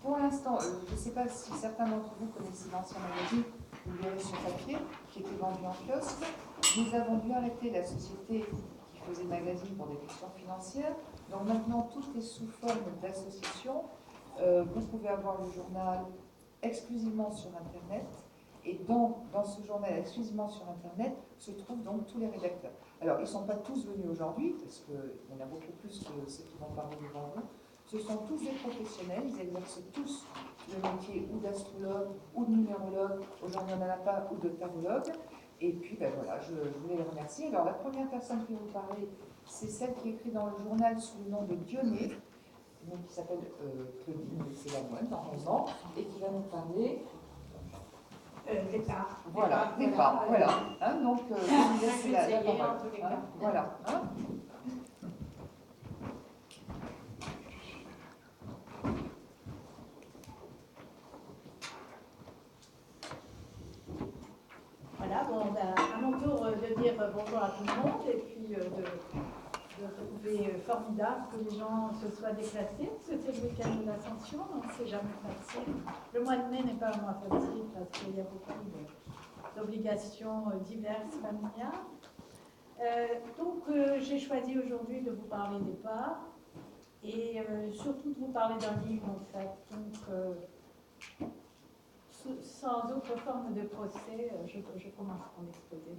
Pour l'instant, je ne sais pas si certains d'entre vous connaissent l'ancien magazine, vous le verrez sur papier, qui était vendu en kiosque. Nous avons dû arrêter la société qui faisait le magazine pour des questions financières. Donc maintenant, tout est sous forme d'association. Vous pouvez avoir le journal exclusivement sur Internet. Et donc, dans ce journal exclusivement sur Internet, se trouvent donc tous les rédacteurs. Alors, ils ne sont pas tous venus aujourd'hui, parce qu'il y en a beaucoup plus que ceux qui vont parler devant vous. Ce sont tous des professionnels, ils exercent tous le métier ou d'astrologue, ou de numérologue, aujourd'hui on n'en a pas, ou de tarologue. Et puis, ben voilà, je voulais les remercier. Alors, la première personne qui va vous parler, c'est celle qui écrit dans le journal sous le nom de Dionée, qui s'appelle Claudine, c'est la moine normalement, et qui va nous parler. Départ. Voilà, départ, voilà. Hein, donc, je vous laisse la parole. Hein, voilà. Hein. Voilà, bon, à mon tour de dire bonjour à tout le monde et puis de trouver formidable que les gens se soient déplacés, parce que c'est le week-end de l'Ascension, donc c'est jamais facile. Le mois de mai n'est pas un mois facile parce qu'il y a beaucoup d'obligations diverses familiales. Donc j'ai choisi aujourd'hui de vous parler des parts et surtout de vous parler d'un livre en fait. Donc sans autre forme de procès, je commence mon exposé.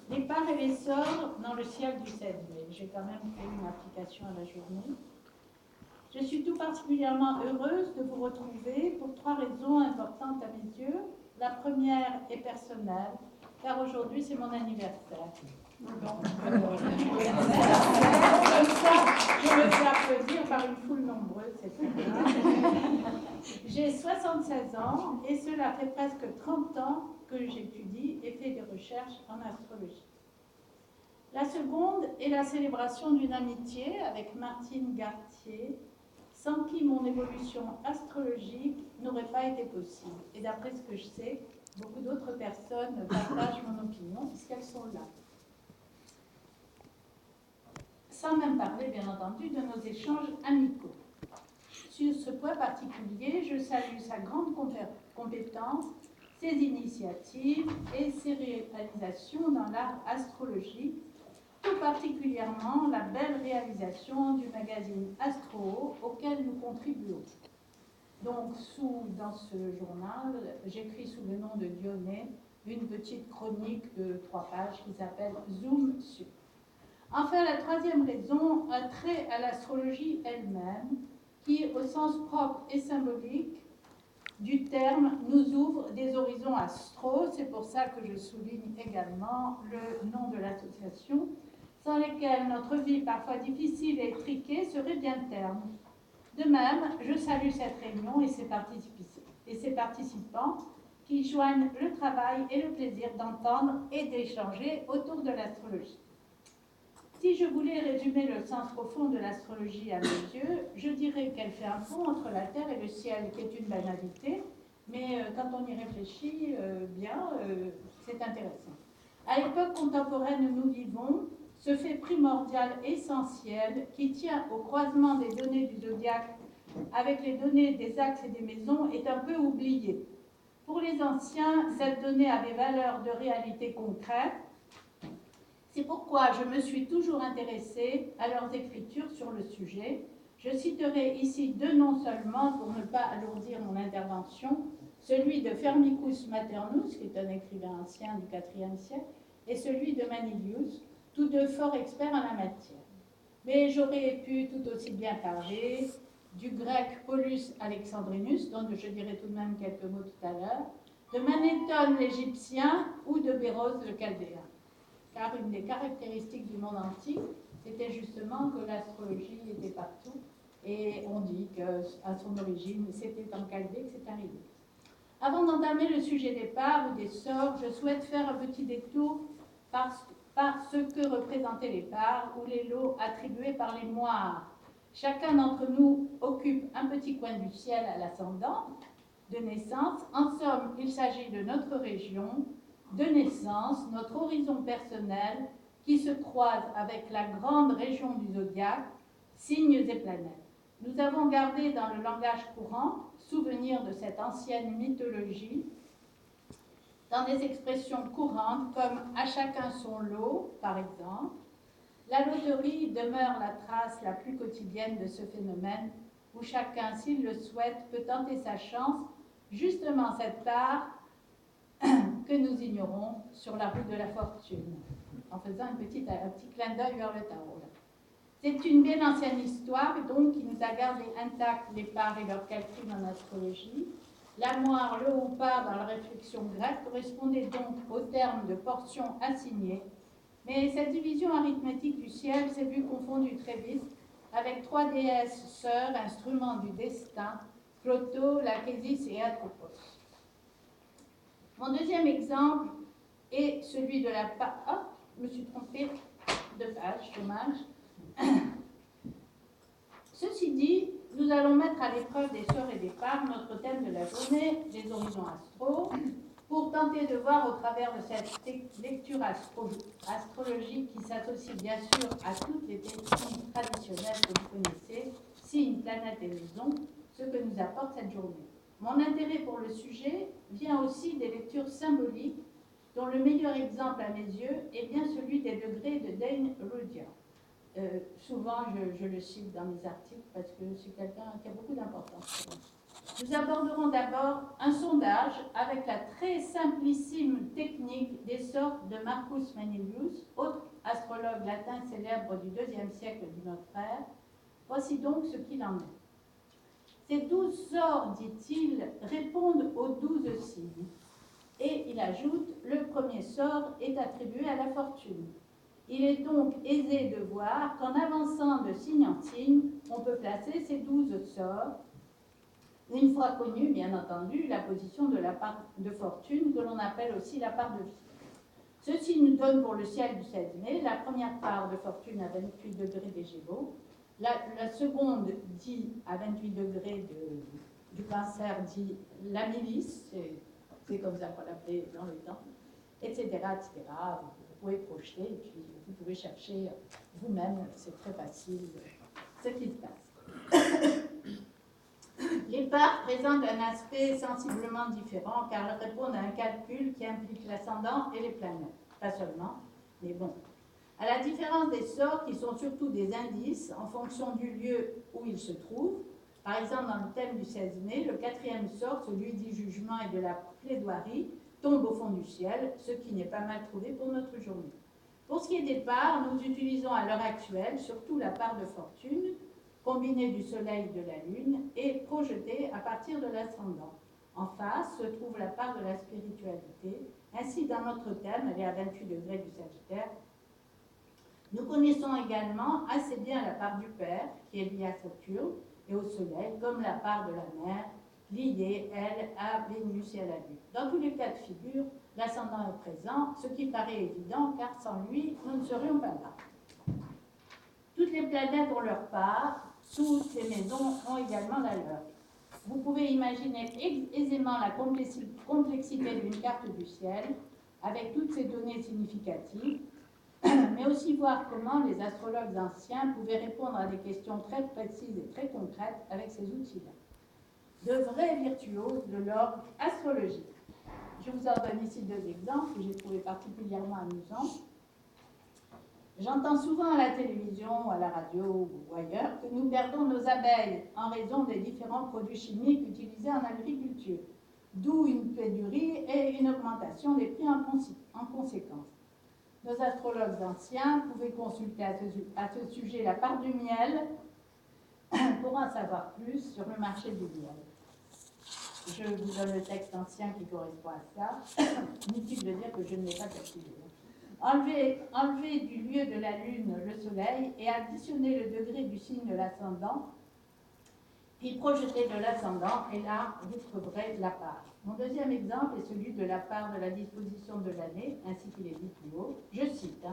Les parts et les sorts dans le ciel du 16 mai. J'ai quand même fait une application à la journée. Je suis tout particulièrement heureuse de vous retrouver pour 3 raisons importantes à mes yeux. La première est personnelle, car aujourd'hui c'est mon anniversaire. Donc, je me fais applaudir par une foule nombreuse, c'est très bien. J'ai 76 ans et cela fait presque 30 ans que j'étudie et fais des recherches en astrologie. La seconde est la célébration d'une amitié avec Martine Gartier, sans qui mon évolution astrologique n'aurait pas été possible. Et d'après ce que je sais, beaucoup d'autres personnes partagent mon opinion puisqu'elles sont là. Sans même parler, bien entendu, de nos échanges amicaux. Sur ce point particulier, je salue sa grande compétence, ses initiatives et ses réalisations dans l'art astrologique, tout particulièrement la belle réalisation du magazine Astro auquel nous contribuons. Donc, dans ce journal, j'écris sous le nom de Dionée une petite chronique de 3 pages qui s'appelle Zoom Sup. Enfin, la troisième raison a trait à l'astrologie elle-même, qui, au sens propre et symbolique du terme, nous ouvre des horizons astro. C'est pour ça que je souligne également le nom de l'association, sans lesquels notre vie, parfois difficile et étriquée, serait bien terne. De même, je salue cette réunion et ses participants qui joignent le travail et le plaisir d'entendre et d'échanger autour de l'astrologie. Si je voulais résumer le sens profond de l'astrologie à mes yeux, je dirais qu'elle fait un pont entre la terre et le ciel, qui est une banalité, mais quand on y réfléchit bien, c'est intéressant. À l'époque contemporaine où nous vivons, ce fait primordial, essentiel, qui tient au croisement des données du zodiaque avec les données des axes et des maisons, est un peu oublié. Pour les anciens, cette donnée avait valeur de réalité concrète. C'est pourquoi je me suis toujours intéressée à leurs écritures sur le sujet. Je citerai ici 2 noms seulement pour ne pas alourdir mon intervention, celui de Firmicus Maternus, qui est un écrivain ancien du IVe siècle, et celui de Manilius, tous 2 forts experts en la matière. Mais j'aurais pu tout aussi bien parler du grec Paulus Alexandrinus, dont je dirai tout de même quelques mots tout à l'heure, de Manéthon l'Égyptien ou de Béroz le Chaldéen. Car une des caractéristiques du monde antique, c'était justement que l'astrologie était partout, et on dit qu'à son origine, c'était en Chaldée que c'est arrivé. Avant d'entamer le sujet des parts ou des sorts, je souhaite faire un petit détour par ce que représentaient les parts ou les lots attribués par les moires. Chacun d'entre nous occupe un petit coin du ciel à l'ascendant de naissance. En somme, il s'agit de notre région de naissance, notre horizon personnel qui se croise avec la grande région du zodiaque, signes et planètes. Nous avons gardé dans le langage courant souvenir de cette ancienne mythologie dans des expressions courantes comme « à chacun son lot » par exemple. La loterie demeure la trace la plus quotidienne de ce phénomène où chacun, s'il le souhaite, peut tenter sa chance, justement cette part que nous ignorons sur la route de la fortune, en faisant un petit clin d'œil vers le tarot. C'est une bien ancienne histoire donc qui nous a gardé intacts les parts et leurs calculs en astrologie. La moire, le ou part dans la réflexion grecque correspondait donc au terme de portion assignée, mais cette division arithmétique du ciel s'est vue confondue très vite avec trois déesses sœurs, instruments du destin, Cloto, Lachesis et Atropos. Mon deuxième exemple est celui de la page. Oh, je me suis trompée de page, dommage. Ceci dit, nous allons mettre à l'épreuve des sœurs et des parts notre thème de la journée, les horizons astraux, pour tenter de voir au travers de cette lecture astrologique qui s'associe bien sûr à toutes les techniques traditionnelles que vous connaissez, signes, planètes et maisons, ce que nous apporte cette journée. Mon intérêt pour le sujet vient aussi des lectures symboliques, dont le meilleur exemple à mes yeux est bien celui des degrés de Dane Rudhyar. Souvent, je le cite dans mes articles parce que c'est quelqu'un qui a beaucoup d'importance. Nous aborderons d'abord un sondage avec la très simplissime technique des sortes de Marcus Manilius, autre astrologue latin célèbre du IIe siècle de notre ère. Voici donc ce qu'il en est. Ces 12 sorts, dit-il, répondent aux 12 signes. Et il ajoute, le premier sort est attribué à la fortune. Il est donc aisé de voir qu'en avançant de signe en signe, on peut placer ces 12 sorts, une fois connue, bien entendu, la position de la part de fortune, que l'on appelle aussi la part de vie. Ceci nous donne pour le ciel du 16 mai la première part de fortune à 28 degrés des Gémeaux, la seconde dit à 28 degrés du Cancer dit la milice, c'est comme ça qu'on l'appelait dans le temps, etc., etc. Vous pouvez projeter et puis vous pouvez chercher vous-même, c'est très facile ce qui se passe. Les parts présentent un aspect sensiblement différent car elles répondent à un calcul qui implique l'ascendant et les planètes. Pas seulement, mais bon. À la différence des sorts qui sont surtout des indices en fonction du lieu où ils se trouvent, par exemple dans le thème du 16 mai, le quatrième sort, celui du jugement et de la plaidoirie, tombe au fond du ciel, ce qui n'est pas mal trouvé pour notre journée. Pour ce qui est des parts, nous utilisons à l'heure actuelle surtout la part de fortune, combinée du soleil et de la lune, et projetée à partir de l'ascendant. En face se trouve la part de la spiritualité. Ainsi, dans notre thème, elle est à 28 degrés du Sagittaire. Nous connaissons également assez bien la part du Père, qui est liée à Saturne et au Soleil, comme la part de la Mère, liée, elle, à Vénus et à la Lune. Dans tous les cas de figure, l'ascendant est présent, ce qui paraît évident, car sans lui, nous ne serions pas là. Toutes les planètes ont leur part, toutes les maisons ont également la leur. Vous pouvez imaginer aisément la complexité d'une carte du ciel, avec toutes ces données significatives, mais aussi voir comment les astrologues anciens pouvaient répondre à des questions très précises et très concrètes avec ces outils-là. De vrais virtuoses de l'ordre astrologique. Je vous en donne ici deux exemples que j'ai trouvés particulièrement amusants. J'entends souvent à la télévision, à la radio ou ailleurs que nous perdons nos abeilles en raison des différents produits chimiques utilisés en agriculture, d'où une pénurie et une augmentation des prix en conséquence. Nos astrologues anciens pouvaient consulter à ce sujet la part du miel pour en savoir plus sur le marché du miel. Je vous donne le texte ancien qui correspond à ça. Inutile de dire que je ne l'ai pas calculé. Enlever du lieu de la Lune le Soleil et additionner le degré du signe de l'ascendant, puis projeter de l'ascendant, et là, vous trouverez la part. Mon deuxième exemple est celui de la part de la disposition de l'année, ainsi qu'il est dit plus haut. Je cite,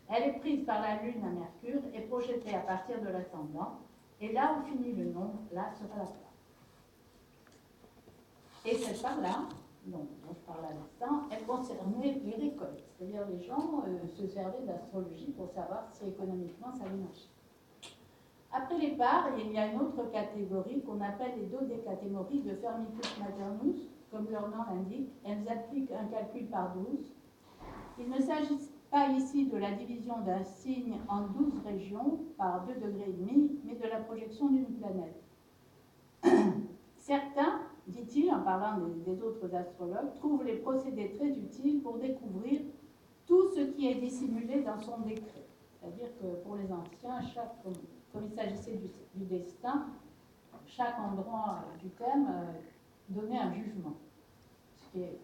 elle est prise par la Lune à Mercure et projetée à partir de l'ascendant, et là où finit le nombre, là sera la part. Et cette part-là, dont je parle à l'instant, elle concernait les récoltes. C'est-à-dire les gens se servaient d'astrologie pour savoir si économiquement ça allait marcher. Après les pares, il y a une autre catégorie qu'on appelle les dodécatémories de Firmicus maternus. Comme leur nom l'indique, elles appliquent un calcul par 12. Il ne s'agit pas ici de la division d'un signe en 12 régions par 2,5 degrés, mais de la projection d'une planète. Certains, dit-il en parlant des autres astrologues, trouvent les procédés très utiles pour découvrir tout ce qui est dissimulé dans son décret. C'est-à-dire que pour les anciens, comme il s'agissait du destin, chaque endroit du thème donnait un jugement, ce qui n'est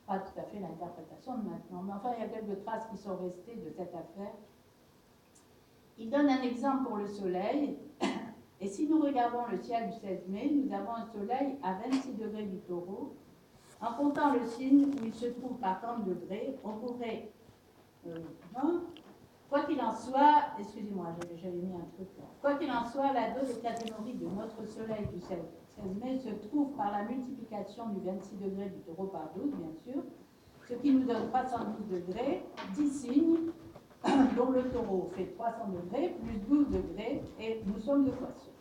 pas tout à fait l'interprétation de maintenant. Mais enfin, il y a quelques traces qui sont restées de cette affaire. Il donne un exemple pour le Soleil. Et si nous regardons le ciel du 16 mai, nous avons un Soleil à 26 degrés du Taureau. En comptant le signe où il se trouve par 30 degrés, on pourrait... quoi qu'il en soit, excusez-moi, j'avais mis un truc là. Quoi qu'il en soit, la dodécatémorie de notre Soleil du 16 mai se trouve par la multiplication du 26 degrés du Taureau par 12, bien sûr, ce qui nous donne 312 degrés, 10 signes, dont le Taureau fait 300 degrés, plus 12 degrés, et nous sommes de Poissons.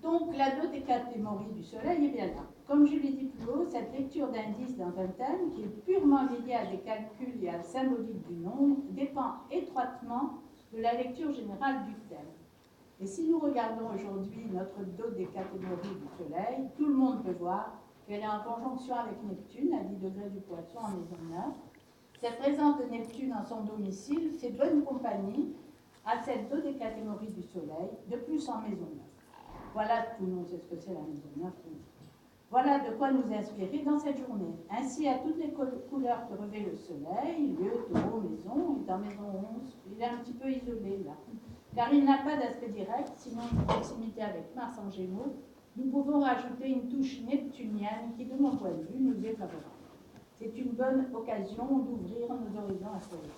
Donc, la dodécatémorie du Soleil est bien là. Comme je l'ai dit plus haut, cette lecture d'indices dans un thème, qui est purement liée à des calculs et à la symbolique du nombre, dépend étroitement de la lecture générale du thème. Et si nous regardons aujourd'hui notre dodécatémorie du Soleil, tout le monde peut voir qu'elle est en conjonction avec Neptune, à 10 degrés du Poisson, en maison 9. Cette présence de Neptune en son domicile fait bonne compagnie à cette dodécatémorie du Soleil, de plus en maison 9. Voilà, tout le monde sait ce que c'est la maison 9. Voilà de quoi nous inspirer dans cette journée. Ainsi, à toutes les couleurs que revêt le Soleil, lieu, taureau, maison, il est en maison 11, il est un petit peu isolé là. Car il n'a pas d'aspect direct, sinon une proximité avec Mars en Gémeaux. Nous pouvons rajouter une touche neptunienne qui, de mon point de vue, nous est favorable. C'est une bonne occasion d'ouvrir nos horizons astrologiques.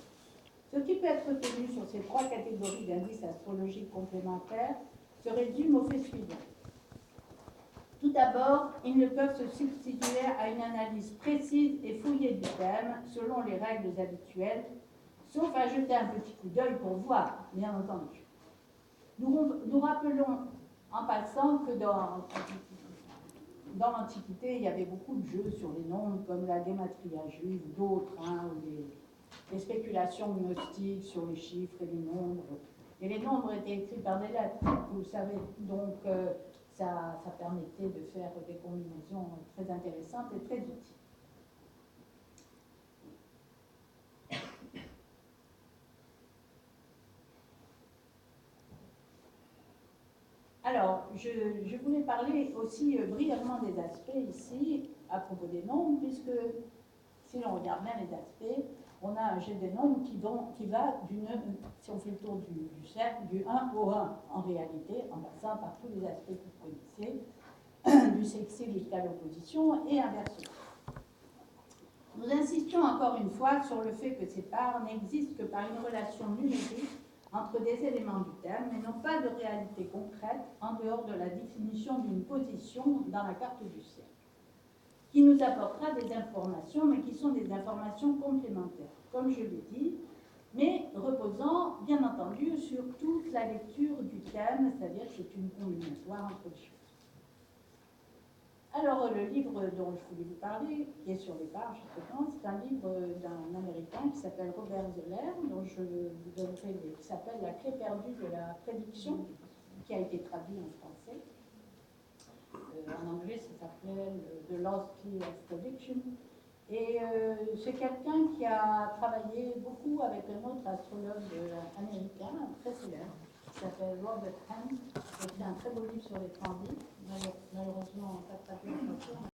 Ce qui peut être retenu sur ces trois catégories d'indices astrologiques complémentaires se résume au fait suivant. Tout d'abord, ils ne peuvent se substituer à une analyse précise et fouillée du thème selon les règles habituelles, sauf à jeter un petit coup d'œil pour voir, bien entendu. Nous rappelons en passant que dans l'Antiquité, il y avait beaucoup de jeux sur les nombres, comme la gématria juive, d'autres, ou les spéculations gnostiques sur les chiffres et les nombres. Et les nombres étaient écrits par des lettres, vous le savez. Donc, ça permettait de faire des combinaisons très intéressantes et très utiles. Alors, je voulais parler aussi brièvement des aspects ici, à propos des nombres, puisque si l'on regarde bien les aspects, on a un jet des nombres qui va si on fait le tour du cercle, du 1 au 1, en réalité, en passant par tous les aspects que vous connaissez, du sextile jusqu'à l'opposition, et inversement. Nous insistions encore une fois sur le fait que ces parts n'existent que par une relation numérique entre des éléments du thème, mais n'ont pas de réalité concrète en dehors de la définition d'une position dans la carte du ciel, qui nous apportera des informations, mais qui sont des informations complémentaires, comme je l'ai dit, mais reposant, bien entendu, sur toute la lecture du thème, c'est-à-dire que c'est une combinatoire entre les choses. Alors, le livre dont je voulais vous parler, qui est sur les pages, justement, c'est un livre d'un Américain qui s'appelle Robert Zoller, dont je vous donnerai, qui s'appelle La clé perdue de la prédiction, qui a été traduit en français. En anglais, ça s'appelle The Lost Key of Prediction. Et c'est quelqu'un qui a travaillé beaucoup avec un autre astrologue américain, très célèbre, qui s'appelle Robert Hahn, qui a écrit un très beau livre sur les transits, malheureusement pas traduit en français.